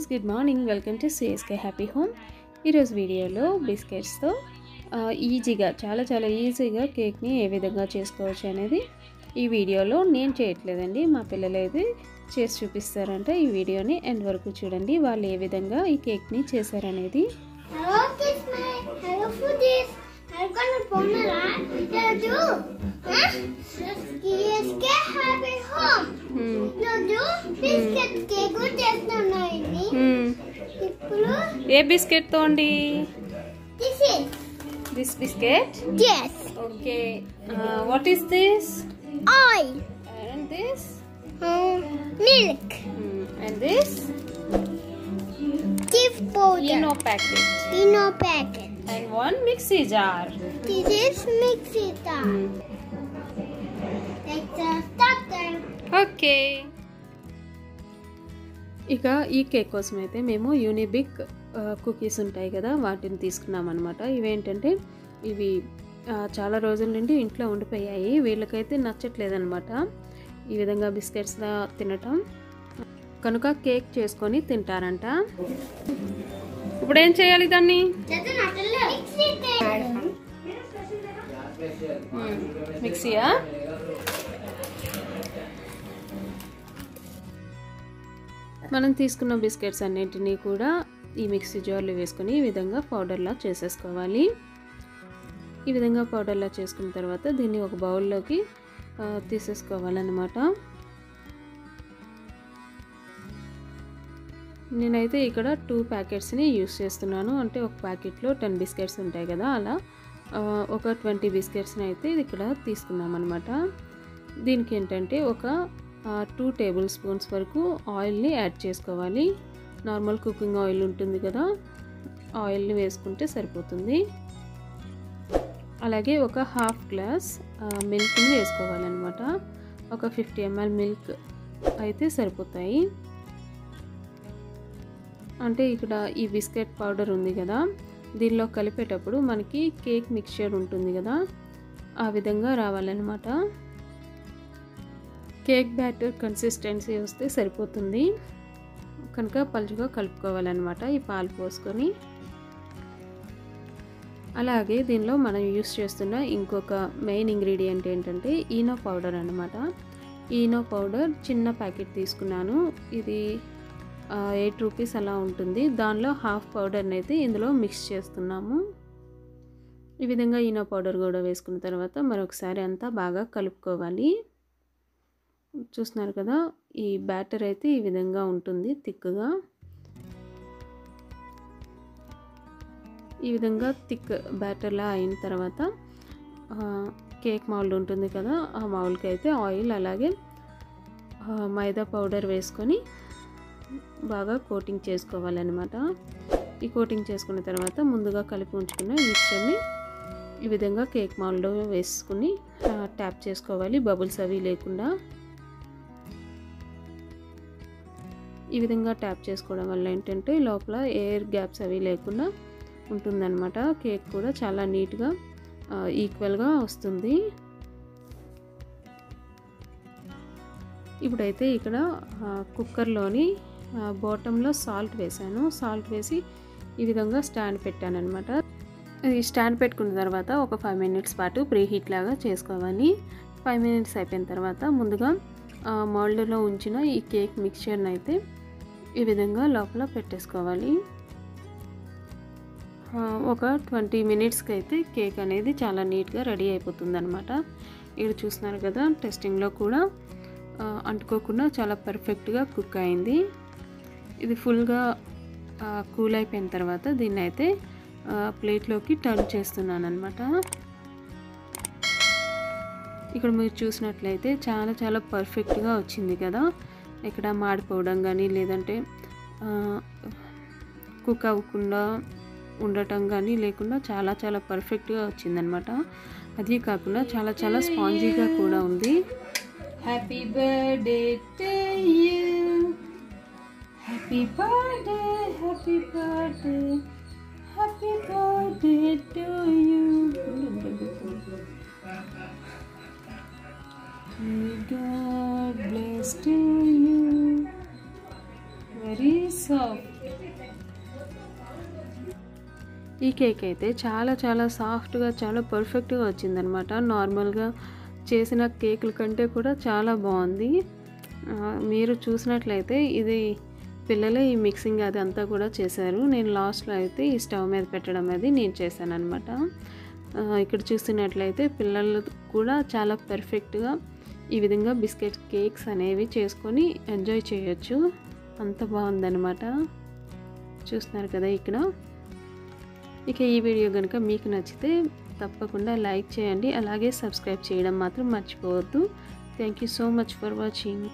Friends, good morning. Welcome to CSK happy home. ఈరోజు వీడియోలో బిస్కెట్స్తో ఈజీగా చాలా ఈజీగా కేక్ని ఏ విధంగా చేసుకోవచ్చు అనేది ఈ వీడియోలో నేను చేయట్లేదండి, మా పిల్లలు అయితే చేసి చూపిస్తారంట. ఈ వీడియోని ఎండ్ వరకు చూడండి, వాళ్ళు ఏ విధంగా ఈ కేక్ని చేశారనేది. ఏ biscuit తోండి? This biscuit? Yes. Okay. What is this? Oil. And this? Milk. And this? Tea powder. Eno packet. Eno packet. And one mixie jar. This is mixie jar. Let's start them. Okay. ఇక ఈ cake కోసం అయితే మేము Unibic cookies ఉంటాయి కదా, వాటిని తీసుకున్నాం అనమాట. ఇవేంటంటే ఇవి చాలా రోజుల నుండి ఇంట్లో ఉండిపోయాయి, వీళ్ళకైతే నచ్చట్లేదనమాట ఈ విధంగా బిస్కెట్స్లా తినటం, కనుక కేక్ చేసుకొని తింటారంట. ఇప్పుడు ఏం చేయాలి దాన్ని? మిక్సీయా? మనం తీసుకున్న బిస్కెట్స్ అన్నింటినీ కూడా ఈ మిక్సీ జార్లో వేసుకొని ఈ విధంగా పౌడర్లా చేసేసుకోవాలి. ఈ విధంగా పౌడర్లా చేసుకున్న తర్వాత దీన్ని ఒక బౌల్లోకి తీసేసుకోవాలన్నమాట. నేనైతే ఇక్కడ 2 ప్యాకెట్స్ని యూస్ చేస్తున్నాను. అంటే ఒక ప్యాకెట్లో 10 బిస్కెట్స్ ఉంటాయి కదా, అలా ఒక 20 బిస్కెట్స్ని అయితే ఇక్కడ తీసుకున్నాం అనమాట. దీనికి ఏంటంటే ఒక 2 టేబుల్ స్పూన్స్ వరకు ఆయిల్ని యాడ్ చేసుకోవాలి. నార్మల్ కుకింగ్ ఆయిల్ ఉంటుంది కదా, ఆయిల్ని వేసుకుంటే సరిపోతుంది. అలాగే ఒక హాఫ్ గ్లాస్ మిల్క్ని వేసుకోవాలన్నమాట. ఒక 50 ml మిల్క్ అయితే సరిపోతాయి. అంటే ఇక్కడ ఈ బిస్కెట్ పౌడర్ ఉంది కదా, దీనిలో కలిపేటప్పుడు మనకి కేక్ మిక్చర్ ఉంటుంది కదా, ఆ విధంగా రావాలన్నమాట. కేక్ బ్యాటర్ కన్సిస్టెన్సీ వస్తే సరిపోతుంది, కనుక పలుచగా కలుపుకోవాలన్నమాట ఈ పాలు పోసుకొని. అలాగే దీనిలో మనం యూస్ చేస్తున్న ఇంకొక మెయిన్ ఇంగ్రీడియంట్ ఏంటంటే ఈనో పౌడర్ అన్నమాట. ఈనో పౌడర్ చిన్న ప్యాకెట్ తీసుకున్నాను, ఇది 8 రూపీస్ అలా ఉంటుంది. దానిలో హాఫ్ పౌడర్ని అయితే ఇందులో మిక్స్ చేస్తున్నాము. ఈ విధంగా ఈనో పౌడర్ కూడా వేసుకున్న తర్వాత మరొకసారి అంతా బాగా కలుపుకోవాలి. చూస్తున్నారు కదా, ఈ బ్యాటర్ అయితే ఈ విధంగా ఉంటుంది థిక్గా. ఈ విధంగా థిక్ బ్యాటర్లా అయిన తర్వాత కేక్ మౌల్డ్ ఉంటుంది కదా, ఆ మౌల్డ్కి అయితే ఆయిల్ అలాగే మైదా పౌడర్ వేసుకొని బాగా కోటింగ్ చేసుకోవాలన్నమాట. ఈ కోటింగ్ చేసుకున్న తర్వాత ముందుగా కలిపి ఉంచుకున్న మిక్చర్ని ఈ విధంగా కేక్ మౌల్డ్లో వేసుకుని ట్యాప్ చేసుకోవాలి, బబుల్స్ అవి లేకుండా. ఈ విధంగా ట్యాప్ చేసుకోవడం వల్ల ఏంటంటే లోపల ఎయిర్ గ్యాప్స్ అవి లేకుండా ఉంటుందన్నమాట. కేక్ కూడా చాలా నీట్గా ఈక్వల్గా వస్తుంది. ఇప్పుడైతే ఇక్కడ కుక్కర్లోని బాటంలో సాల్ట్ వేసాను. సాల్ట్ వేసి ఈ విధంగా స్టాండ్ పెట్టాను అనమాట. ఈ స్టాండ్ పెట్టుకున్న తర్వాత ఒక 5 మినిట్స్ పాటు ప్రీ హీట్ లాగా చేసుకోవాలి. 5 మినిట్స్ అయిపోయిన తర్వాత ముందుగా మౌల్డ్లో ఉంచిన ఈ కేక్ మిక్చర్ని అయితే ఈ విధంగా లోపల పెట్టేసుకోవాలి. ఒక 20 మినిట్స్కి అయితే కేక్ అనేది చాలా నీట్గా రెడీ అయిపోతుంది అనమాట. ఇక్కడ చూస్తున్నారు కదా, టెస్టింగ్లో కూడా అంటుకోకుండా చాలా పర్ఫెక్ట్గా కుక్ అయింది. ఇది ఫుల్గా కూల్ అయిపోయిన తర్వాత దీన్ని అయితే ప్లేట్లోకి టర్న్ చేస్తున్నాను అనమాట. ఇక్కడ మీరు చూసినట్లయితే చాలా పర్ఫెక్ట్గా వచ్చింది కదా, ఇక్కడ మాడిపోవడం కానీ లేదంటే కుక్ అవ్వకుండా ఉండటం కానీ లేకుండా చాలా పర్ఫెక్ట్గా వచ్చిందనమాట. అది కాకుండా చాలా స్పాంజీగా కూడా ఉంది. Happy birthday to you, happy birthday, happy birthday, happy birthday to you. God bless to you. Very soft. ఈ కేక్ అయితే చాలా చాలా సాఫ్ట్గా చాలా పర్ఫెక్ట్గా వచ్చిందనమాట. నార్మల్గా చేసిన కేకుల కంటే కూడా చాలా బాగుంది. మీరు చూసినట్లయితే ఇది పిల్లలే ఈ మిక్సింగ్ అది అంతా కూడా చేశారు. నేను లాస్ట్లో అయితే ఈ స్టవ్ మీద పెట్టడం అది నేను చేశాను అనమాట. ఇక్కడ చూస్తున్నట్లయితే పిల్లలు కూడా చాలా పర్ఫెక్ట్గా ఈ విధంగా బిస్కెట్ కేక్స్ అనేవి చేసుకొని ఎంజాయ్ చేయొచ్చు. అంత బాగుందన్నమాట. చూస్తున్నారు కదా ఇక్కడ. ఇక ఈ వీడియో కనుక మీకు నచ్చితే తప్పకుండా లైక్ చేయండి, అలాగే సబ్స్క్రైబ్ చేయడం మాత్రం మర్చిపోవద్దు. Thank you so much for watching.